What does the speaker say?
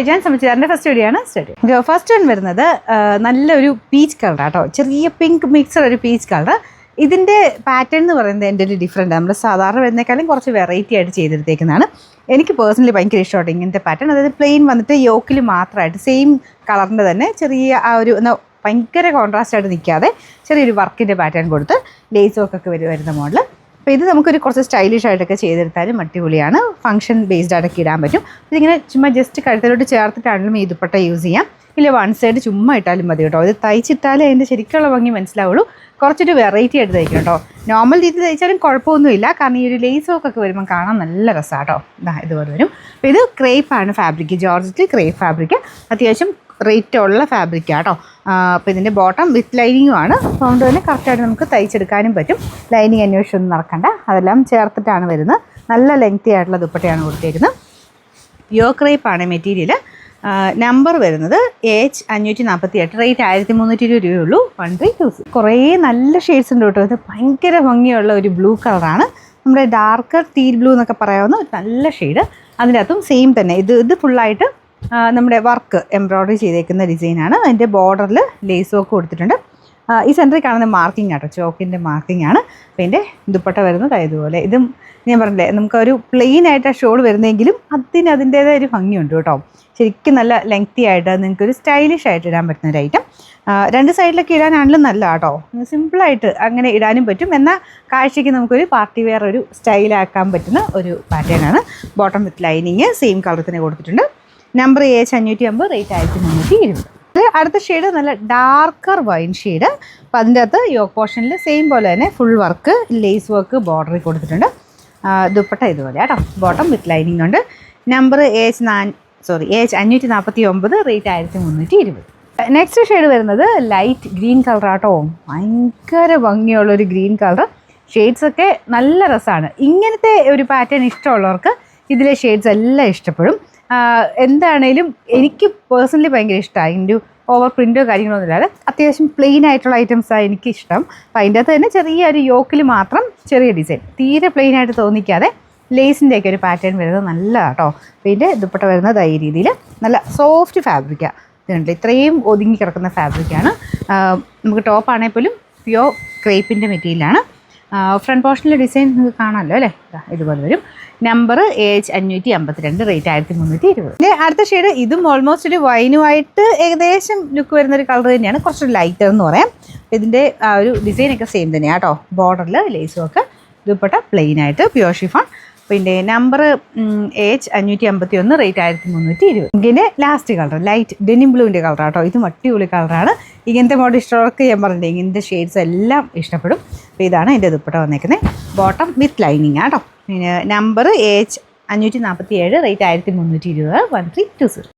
ഞാൻ ശ്രമിച്ചത് ഫസ്റ്റ് വീഡിയോയാണ് സ്റ്റഡി. ഫസ്റ്റ് വൺ വരുന്നത് നല്ലൊരു പീച്ച് കളറാട്ടോ, ചെറിയ പിങ്ക് മിക്സർ ഒരു പീച്ച് കളർ. ഇതിൻ്റെ പാറ്റേൺ എന്ന് പറയുന്നത് എൻ്റെ ഒരു ഡിഫറെൻറ്റ്, നമ്മൾ സാധാരണ വരുന്നേക്കാളും കുറച്ച് വെറൈറ്റി ആയിട്ട് ചെയ്തെടുത്തേക്കുന്നതാണ്. എനിക്ക് പേഴ്സണലി ഭയങ്കര ഇഷ്ടമാണ് ഇങ്ങനത്തെ പാറ്റേൺ. അതായത് പ്ലെയിൻ വന്നിട്ട് യോക്കിൽ മാത്രമായിട്ട് സെയിം കളറിൻ്റെ തന്നെ ചെറിയ ആ ഒരു ഭയങ്കര കോൺട്രാസ്റ്റ് ആയിട്ട് നിൽക്കാതെ ചെറിയൊരു വർക്കിൻ്റെ പാറ്റേൺ കൊടുത്ത് ലേസ് വർക്കൊക്കെ വരുന്ന മോഡൽ. അപ്പോൾ ഇത് നമുക്കൊരു കുറച്ച് സ്റ്റൈലിഷ് ആയിട്ടൊക്കെ ചെയ്തെടുത്താലും അടിപൊളിയാണ്. ഫംഗ്ഷൻ ബേസ്ഡ് ആയിട്ടൊക്കെ ഇടാൻ പറ്റും. ഇതിങ്ങനെ ചുമ്മാ ജസ്റ്റ് കഴുത്തിലോട്ട് ചേർത്തിട്ടാണെങ്കിലും ഈ ദുപ്പട്ട യൂസ് ചെയ്യാം. ഇല്ല വൺ സൈഡ് ചുമ്മാ ഇട്ടാലും മതി കേട്ടോ. ഇത് തയ്ച്ചിട്ടാലേ അതിൻ്റെ ശരിക്കുള്ള ഭംഗി മനസ്സിലാവുള്ളൂ. കുറച്ചൊരു വെറൈറ്റി ആയിട്ട് തയ്ക്കും കേട്ടോ. നോർമൽ രീതി തയ്ച്ചാലും കുഴപ്പമൊന്നുമില്ല, കാരണം ഈ ഒരു ലേസ് വർക്കൊക്കെ വരുമ്പോൾ കാണാൻ നല്ല രസമാണ് കേട്ടോ. ഇതുപോലെ വരും. അപ്പോൾ ഇത് ക്രേപ്പാണ് ഫാബ്രിക്, ജോർജറ്റ് ക്രേപ്പ് ഫാബ്രിക്. അത്യാവശ്യം റേറ്റ് ഉള്ള ഫാബ്രിക്കാണ് കേട്ടോ. അപ്പോൾ ഇതിൻ്റെ ബോട്ടം വിത്ത് ലൈനിങ്ങും ആണ്. അതുകൊണ്ട് തന്നെ കറക്റ്റായിട്ട് നമുക്ക് തയ്ച്ചെടുക്കാനും പറ്റും. ലൈനിങ് അന്വേഷിച്ചൊന്നും നടക്കണ്ട, അതെല്ലാം ചേർത്തിട്ടാണ് വരുന്നത്. നല്ല ലെങ്തി ആയിട്ടുള്ള ദുപ്പട്ടയാണ് കൊടുത്തിരിക്കുന്നത്. Pure ക്രേപ്പാണ് material. നമ്പർ വരുന്നത് AH548, റേറ്റ് 1320 രൂപയുള്ളൂ. 1320. കുറേ നല്ല ഷെയ്ഡ്സ് ഉണ്ട് കേട്ടോ. ഇത് ഭയങ്കര ഭംഗിയുള്ള ഒരു ബ്ലൂ കളറാണ്, നമ്മുടെ ഡാർക്കർ ടീൽ ബ്ലൂ എന്നൊക്കെ പറയാവുന്ന നല്ല ഷെയ്ഡ്. അതിൻ്റെ അകത്തും സെയിം തന്നെ ഇത് ഫുള്ളായിട്ട് നമ്മുടെ വർക്ക് എംബ്രോയ്ഡറി ചെയ്തേക്കുന്ന ഡിസൈനാണ്. അതിൻ്റെ ബോർഡറിൽ ലേസ് വർക്ക് കൊടുത്തിട്ടുണ്ട്. ഈ സെൻറ്ററിൽ കാണുന്ന മാർക്കിംഗ് ആട്ടോ, ചോക്കിൻ്റെ മാർക്കിംഗ് ആണ്. അപ്പോൾ ഇതിൻ്റെ ദുപ്പട്ട വരുന്നത് ഇതുപോലെ. ഇതും ഞാൻ പറഞ്ഞില്ലേ, നമുക്കൊരു പ്ലെയിൻ ആയിട്ട് ആ ഷോൾ വരുന്നെങ്കിലും അതിൻ്റേതായ ഒരു ഭംഗിയുണ്ട് കേട്ടോ. ശരിക്കും നല്ല ലെങ്തി ആയിട്ട് നിങ്ങൾക്കൊരു സ്റ്റൈലിഷ് ആയിട്ട് ഇടാൻ പറ്റുന്ന ഒരു ഐറ്റം. രണ്ട് സൈഡിലൊക്കെ ഇടാനാണെങ്കിലും നല്ല കേട്ടോ. സിമ്പിളായിട്ട് അങ്ങനെ ഇടാനും പറ്റും. എന്നാൽ കാഴ്ചയ്ക്ക് നമുക്കൊരു പാർട്ടി വെയർ ഒരു സ്റ്റൈലാക്കാൻ പറ്റുന്ന ഒരു പാറ്റേണാണ്. Bottom with lining same colour തന്നെ കൊടുത്തിട്ടുണ്ട്. Number AH550, rate 1320. അടുത്ത ഷെയ്ഡ് നല്ല ഡാർക്കർ വൈൻ ഷെയ്ഡ്. അപ്പോൾ അതിൻ്റെ അകത്ത് യോക്ക് പോർഷനിൽ സെയിം പോലെ തന്നെ ഫുൾ വർക്ക് ലേസ് വർക്ക് ബോർഡറിൽ കൊടുത്തിട്ടുണ്ട്. ദുപ്പട്ട ഇതുപോലെ കേട്ടോ. ബോട്ടം വിത്ത് ലൈനിങ് ഉണ്ട്. Number AH549, rate 1320. Next shade വരുന്നത് ലൈറ്റ് ഗ്രീൻ കളർ ആട്ടോ. ഭയങ്കര ഭംഗിയുള്ളൊരു ഗ്രീൻ കളർ. ഷെയ്ഡ്സൊക്കെ നല്ല രസമാണ്. ഇങ്ങനത്തെ ഒരു പാറ്റേൺ ഇഷ്ടമുള്ളവർക്ക് ഇതിലെ ഷെയ്ഡ്സ് എല്ലാം ഇഷ്ടപ്പെടും. എന്താണേലും എനിക്ക് പേഴ്സണലി ഭയങ്കര ഇഷ്ടമായി. ഇതിൻ്റെ ഓവർ പ്രിൻറ്റോ കാര്യങ്ങളൊന്നും ഇല്ലാതെ അത്യാവശ്യം പ്ലെയിൻ ആയിട്ടുള്ള ഐറ്റംസാണ് എനിക്കിഷ്ടം. അപ്പോൾ അതിൻ്റെ അകത്ത് തന്നെ ചെറിയൊരു യോക്കിൽ മാത്രം ചെറിയ ഡിസൈൻ, തീരെ പ്ലെയിൻ ആയിട്ട് തോന്നിക്കാതെ ലേസിൻ്റെയൊക്കെ ഒരു പാറ്റേൺ വരുന്നത് നല്ല കേട്ടോ. അപ്പോൾ ഇതിൻ്റെ ദുപ്പട്ട വരുന്നത് ഈ രീതിയിൽ നല്ല സോഫ്റ്റ് ഫാബ്രിക്കാണ്. ഇതുണ്ട് ഇത്രയും ഒതുങ്ങി കിടക്കുന്ന ഫാബ്രിക്കാണ്. നമുക്ക് ടോപ്പാണെങ്കിൽ പോലും പ്യോർ ക്രേപ്പിൻ്റെ മെറ്റീരിയലാണ്. ഫ്രണ്ട് പോർഷനിലെ ഡിസൈൻ നിങ്ങൾക്ക് കാണാമല്ലോ അല്ലേ. ഇതുപോലെ വരും. Number AH552, rate 1320. അടുത്ത ഷെയ്ഡ് ഇതും ഓൾമോസ്റ്റ് ഒരു വൈനുമായിട്ട് ഏകദേശം ലുക്ക് വരുന്നൊരു കളർ തന്നെയാണ്. കുറച്ചൊരു ലൈറ്റർ എന്ന് പറയാം. ഇതിൻ്റെ ആ ഒരു ഡിസൈനൊക്കെ സെയിം തന്നെയാണ് കേട്ടോ. ബോർഡറിൽ ലേസും ഒക്കെ, ദുപ്പട്ട പ്ലെയിൻ ആയിട്ട് പ്യോർ ഷിഫോൺ. പിന്നെ നമ്പർ AH551, റേറ്റ് 1320. ഇതിൻ്റെ ലാസ്റ്റ് കളർ ലൈറ്റ് ഡെനിം ബ്ലൂവിൻ്റെ കളറാണ് കേട്ടോ. ഇതും അടിപൊളി കളറാണ്. ഇങ്ങനത്തെ മോഡൽ ഇഷ്ടമുള്ളവർക്ക് ഞാൻ പറഞ്ഞില്ലേ ഇങ്ങനത്തെ ഷെയ്ഡ്സ് എല്ലാം ഇഷ്ടപ്പെടും. അപ്പോൾ ഇതാണ് എൻ്റെ ദുപ്പട്ട വന്നേക്കുന്നത്. ബോട്ടം വിത്ത് ലൈനിങ് ആട്ടോ. പിന്നെ നമ്പർ AH547, റേറ്റ് 1320, 1320.